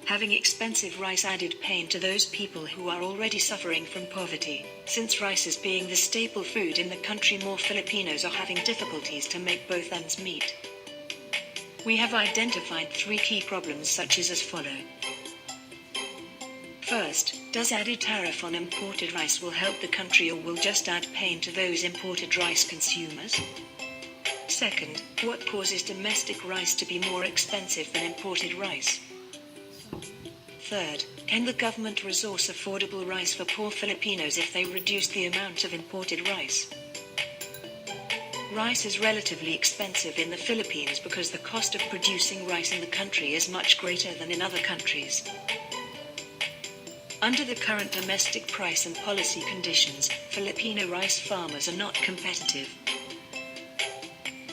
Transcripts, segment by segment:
Having expensive rice added pain to those people who are already suffering from poverty. Since rice is being the staple food in the country, more Filipinos are having difficulties to make both ends meet. We have identified 3 key problems such as follow. First, does added tariff on imported rice will help the country or will just add pain to those imported rice consumers? Second, what causes domestic rice to be more expensive than imported rice? Third, can the government resource affordable rice for poor Filipinos if they reduce the amount of imported rice? Rice is relatively expensive in the Philippines because the cost of producing rice in the country is much greater than in other countries. Under the current domestic price and policy conditions, Filipino rice farmers are not competitive.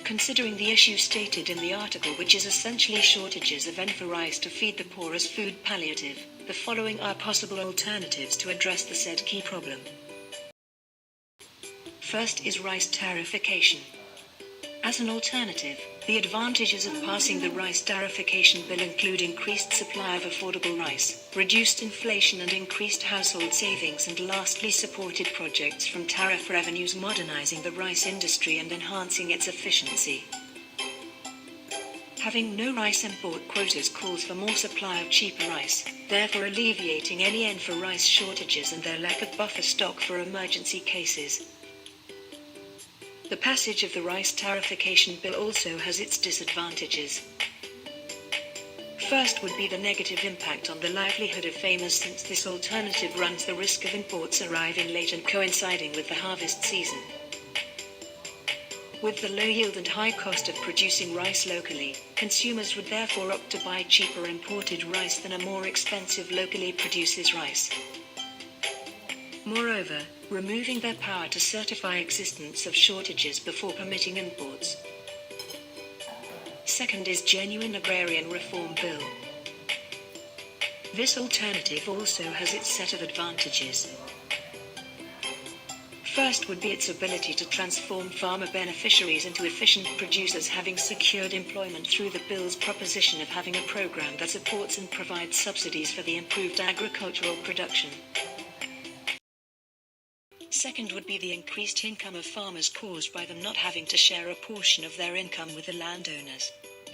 Considering the issue stated in the article, which is essentially shortages of ENFA rice to feed the poor as food palliative, the following are possible alternatives to address the said key problem. First is rice tariffication. As an alternative, the advantages of passing the rice tariffication bill include increased supply of affordable rice, reduced inflation and increased household savings, and lastly supported projects from tariff revenues modernizing the rice industry and enhancing its efficiency. Having no rice import quotas calls for more supply of cheaper rice, therefore alleviating any ENFA rice shortages and their lack of buffer stock for emergency cases. The passage of the rice tariffication bill also has its disadvantages. First would be the negative impact on the livelihood of farmers, since this alternative runs the risk of imports arriving late and coinciding with the harvest season. With the low yield and high cost of producing rice locally, consumers would therefore opt to buy cheaper imported rice than a more expensive locally produced rice. Moreover, removing their power to certify existence of shortages before permitting imports. Second is genuine agrarian reform bill. This alternative also has its set of advantages. First would be its ability to transform farmer beneficiaries into efficient producers, having secured employment through the bill's proposition of having a program that supports and provides subsidies for the improved agricultural production. Second would be the increased income of farmers caused by them not having to share a portion of their income with the landowners.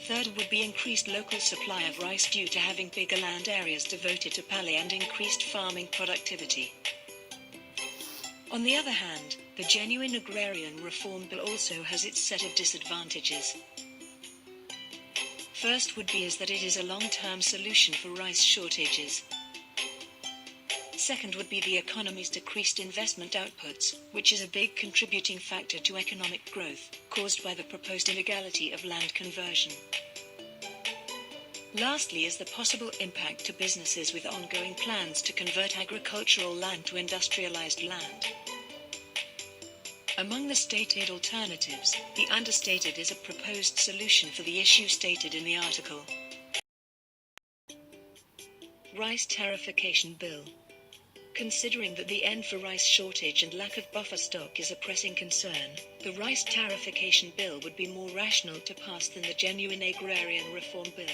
Third would be increased local supply of rice due to having bigger land areas devoted to paddy and increased farming productivity. On the other hand, the genuine agrarian reform bill also has its set of disadvantages. First would be that it is a long-term solution for rice shortages. Second would be the economy's decreased investment outputs, which is a big contributing factor to economic growth, caused by the proposed illegality of land conversion. Lastly is the possible impact to businesses with ongoing plans to convert agricultural land to industrialized land. Among the stated alternatives, the understated is a proposed solution for the issue stated in the article. Rice tariffication bill. Considering that the ENFA rice shortage and lack of buffer stock is a pressing concern, the rice tariffication bill would be more rational to pass than the genuine agrarian reform bill.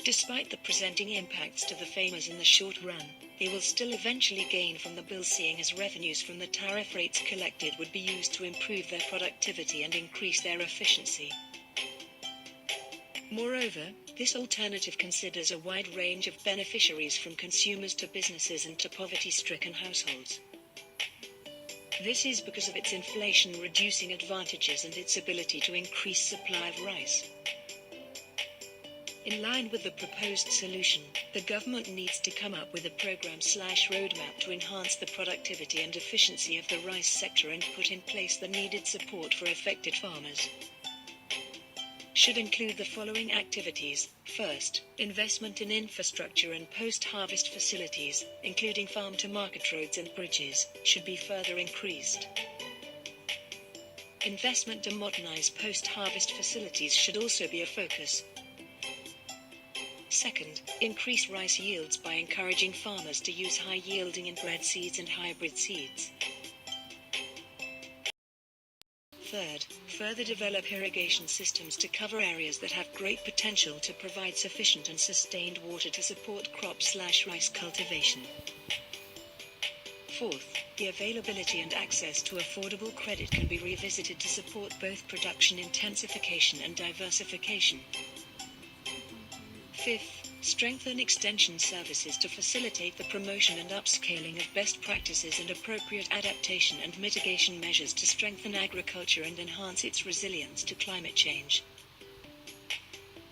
Despite the presenting impacts to the farmers in the short run, they will still eventually gain from the bill, seeing as revenues from the tariff rates collected would be used to improve their productivity and increase their efficiency. Moreover, this alternative considers a wide range of beneficiaries, from consumers to businesses and to poverty-stricken households. This is because of its inflation-reducing advantages and its ability to increase supply of rice. In line with the proposed solution, the government needs to come up with a program/roadmap to enhance the productivity and efficiency of the rice sector and put in place the needed support for affected farmers. Should include the following activities. First, investment in infrastructure and post-harvest facilities, including farm-to-market roads and bridges, should be further increased. Investment to modernize post-harvest facilities should also be a focus. Second, increase rice yields by encouraging farmers to use high-yielding inbred seeds and hybrid seeds. Third, further develop irrigation systems to cover areas that have great potential to provide sufficient and sustained water to support crop/rice cultivation. Fourth, the availability and access to affordable credit can be revisited to support both production intensification and diversification. Fifth, strengthen extension services to facilitate the promotion and upscaling of best practices and appropriate adaptation and mitigation measures to strengthen agriculture and enhance its resilience to climate change.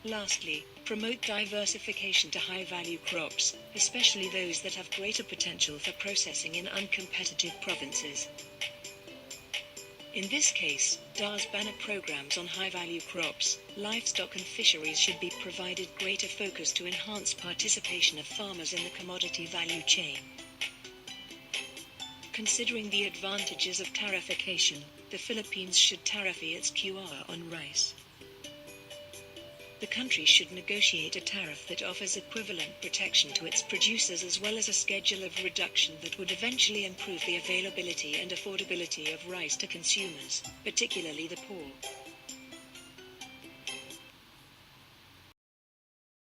Lastly, promote diversification to high-value crops, especially those that have greater potential for processing in uncompetitive provinces. In this case, DA's banner programs on high-value crops, livestock and fisheries should be provided greater focus to enhance participation of farmers in the commodity value chain. Considering the advantages of tariffication, the Philippines should tarify its QR on rice. The country should negotiate a tariff that offers equivalent protection to its producers as well as a schedule of reduction that would eventually improve the availability and affordability of rice to consumers, particularly the poor.